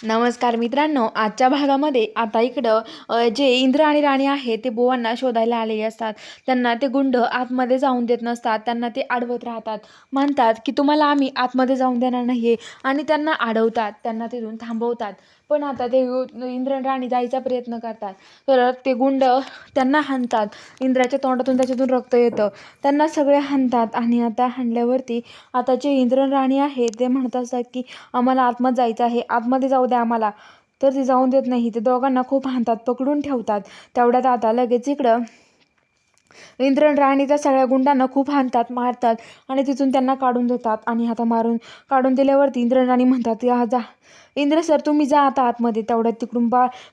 नमस्कार मित्रांनो, आजच्या भागामध्ये आता इकडं जे इंद्र आणि राणी आहे ते बुवांना शोधायला आलेले असतात. त्यांना ते गुंड आतमध्ये जाऊन देत नसतात. त्यांना ते अडवत राहतात. म्हणतात की तुम्हाला आम्ही आतमध्ये जाऊन देणार नाहीये आणि त्यांना अडवतात. त्यांना तिथून थांबवतात. पण आता ते इंद्र आणि राणी जायचा प्रयत्न करतात. तर ते गुंड त्यांना हाणतात. इंद्राच्या तोंडातून त्याच्यातून रक्त येतं. त्यांना सगळे हाणतात आणि आता हाणल्यावरती आता जे इंद्र आणि राणी आहे ते म्हणत असतात की आम्हाला आतमध्ये जायचं आहे, आतमध्ये जाऊ द्या आम्हाला. तर ते जाऊन देत नाही. ते दोघांना खूप हाणतात, पकडून ठेवतात. तेवढ्यात आता लगेच इकडं इंद्र आणि राणी त्या सगळ्या गुंडांना खूप हाणतात, मारतात आणि तिथून त्यांना काढून देतात. आणि आता मारून काढून दिल्यावरती इंद्र आणि राणी म्हणतात, या जा इंद्र सर तुम्ही जा आता आतमध्ये. तेवढ्यात तिकडून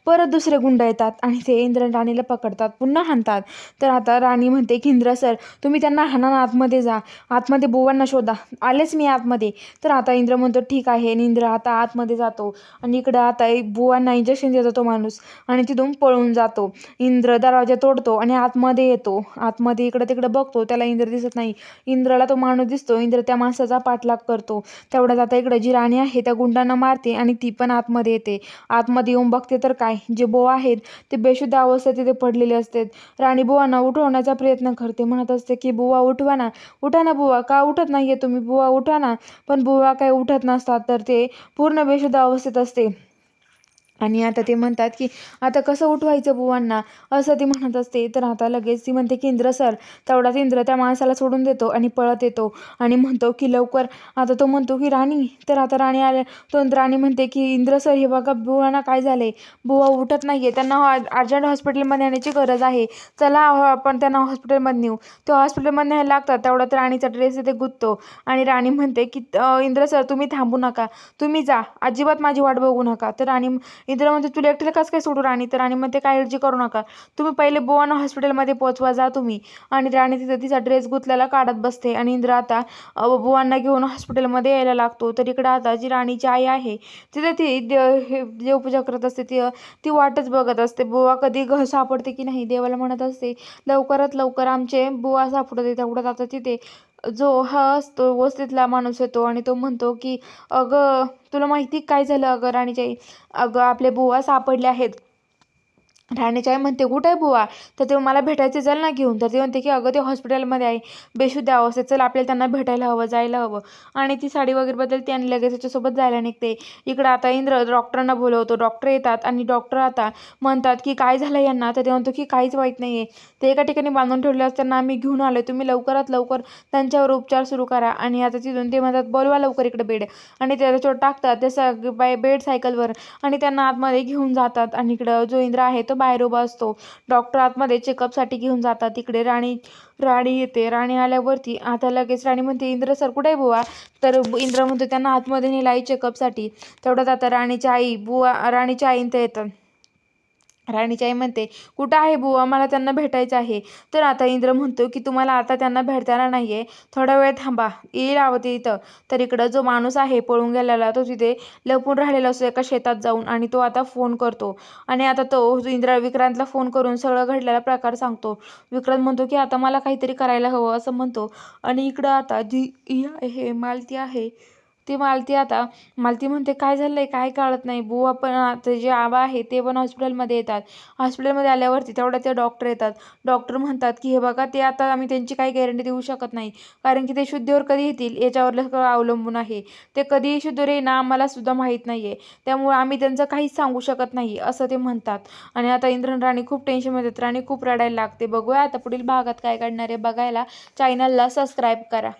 परत दुसरे गुंड येतात आणि ते इंद्र आणि राणीला पकडतात, पुन्हा हाणतात. तर आता राणी म्हणते की इंद्र सर तुम्ही त्यांना हाणा ना, आतमध्ये जा, आतमध्ये बुवांना शोधा. आलेच मी आतमध्ये. तर आता इंद्र म्हणतो ठीक आहे आणि इंद्र आता आतमध्ये जातो. आणि इकडं आता बुवांना इंजेक्शन देतो तो माणूस आणि तिथून पळून जातो. इंद्र दरवाजा तोडतो आणि आतमध्ये येतो. आतमध्ये इकडं तिकडं बघतो, त्याला इंद्र दिसत नाही. इंद्राला तो माणूस दिसतो. इंद्र त्या माणसाचा पाठलाग करतो. तेवढ्यात आता इकडं जी राणी आहे त्या गुंडांना मारते आणि ती पण आतमध्ये येते. आतमध्ये येऊन बघते तर काय, जे बुवा आहेत ते बेशुद्ध अवस्थेत तिथे पडलेले असतात. राणी बुवांना उठवण्याचा प्रयत्न करते, म्हणत असते की बुवा उठवा ना, उठा ना बुवा, का उठत नाहीये तुम्ही, बुवा उठा ना. पण बुवा काही उठत नसतात. तर ते पूर्ण बेशुद्ध अवस्थेत असते. आणि आता ते म्हणतात की आता कसं उठवायचं बुवांना, असं ती म्हणत असते. तर आता लगेच ती म्हणते की इंद्र सर. तेवढाच इंद्र त्या माणसाला सोडून देतो आणि पळत येतो आणि म्हणतो की लवकर. आता तो म्हणतो की राणी. तर आता राणी आल्या. तो राणी म्हणते की इंद्र सर हे बघा बुवांना काय झालंय, बुवा उठत नाहीये, त्यांना अर्जंट हॉस्पिटलमध्ये नेण्याची गरज आहे, चला आपण त्यांना हॉस्पिटलमध्ये नेऊ. ते हॉस्पिटलमध्ये न्यायला लागतात. तेवढ्यात राणीचा ड्रेस इथे गुंततो आणि राणी म्हणते की इंद्र सर तुम्ही थांबू नका, तुम्ही जा, अजिबात माझी वाट बघू नका. तर राणी इंद्र म्हणते तुला एकटीला कसं काय सोडू राणी. तर राणी म्हणते काळजी करू नका, तुम्ही पहिले बुवांना हॉस्पिटलमध्ये पोहोचवा, जा तुम्ही. आणि राणी तिथं तिचा ड्रेस गुंतलेला काढत बसते आणि इंद्र आता बुवांना घेऊन हॉस्पिटलमध्ये यायला लागतो. तर इकडं आता जी राणीची आई आहे तिथे ती देवपूजा करत असते. ती ती वाटच बघत असते, बुवा कधी सापडते की नाही. देवाला म्हणत असते लवकरात लवकर आमचे बुवा सापडते. तेवढ्यात आता तिथे जो हा असतो वस्तीतला माणूस येतो आणि तो म्हणतो की अगं तुला माहिती काय झालं अगं राणीच्या आई, अगं आपले बुवा सापडले आहेत. राणीची आई म्हणते कुठे आहे बुवा. तर ते मला भेटायचे, चल ना घेऊन. तर ते म्हणते की अगं ते हॉस्पिटलमध्ये आहे बेशुद्ध अवस्थेत, चल आपल्याला त्यांना भेटायला हवं, जायला हवं. आणि ती साडी वगैरे बदलते आणि लगेच त्याच्यासोबत जायला निघते. इकडं आता इंद्र डॉक्टरांना बोलवतो. डॉक्टर येतात आणि डॉक्टर आता म्हणतात की काय झालं यांना. तर ते म्हणतो की काहीच वाईट नाही आहे, ते एका ठिकाणी बांधून ठेवले असताना आम्ही घेऊन आलो, तुम्ही लवकरात लवकर त्यांच्यावर उपचार सुरू करा. आणि आता तिथून ते म्हणतात बोलवा लवकर इकडे बेड. आणि ते त्याच्यावर टाकतात त्या बेड सायकलवर आणि त्यांना आतमध्ये घेऊन जातात. आणि इकडं जो इंद्र आहे तो बाहेर उभा असतो. डॉक्टर आतमध्ये चेकअपसाठी घेऊन जातात. तिकडे राणी राणी येते. राणी आल्यावरती आता लगेच राणी म्हणते इंद्र सर कुठे आहे बुवा. तर इंद्र म्हणतो त्यांना आतमध्ये नेलं आहे चेकअपसाठी. तेवढ्यात आता राणीच्या आईन ते येतं. राणीची आई म्हणते कुठं आहे बुवा, मला त्यांना भेटायचं आहे. तर आता इंद्र म्हणतो की तुम्हाला आता त्यांना भेटताना नाहीये, थोडा वेळ थांबा, येईल आवती इथं. तर इकडं जो माणूस आहे पळून गेलेला तो तिथे लपून राहिलेला असतो एका शेतात जाऊन आणि तो आता फोन करतो. आणि आता तो विक्रांतला फोन करून सगळं घडलेला प्रकार सांगतो. विक्रांत म्हणतो की आता मला काहीतरी करायला हवं असं म्हणतो. आणि इकडं आता जी हे मालती आहे ती मालती म्हणते काय झालंय काय कळत नाही. बुवा पण आता जे आबा आहे ते पण हॉस्पिटलमध्ये येतात. हॉस्पिटलमध्ये आल्यावरती तेवढ्या ते डॉक्टर येतात. डॉक्टर म्हणतात की हे बघा ते आता आम्ही त्यांची काही गॅरंटी देऊ शकत नाही, कारण की ते शुद्धीवर कधी येतील याच्यावर सगळं अवलंबून आहे. ते कधी शुद्धीवर येईना आम्हाला सुद्धा माहीत नाहीये, त्यामुळे आम्ही त्यांचं काहीच सांगू शकत नाही असं ते म्हणतात. आणि आता इंद्र राणी खूप टेन्शनमध्ये येतात. राणी खूप रडायला लागते. बघूया आता पुढील भागात काय घडणार आहे. बघायला चॅनलला सबस्क्राईब करा.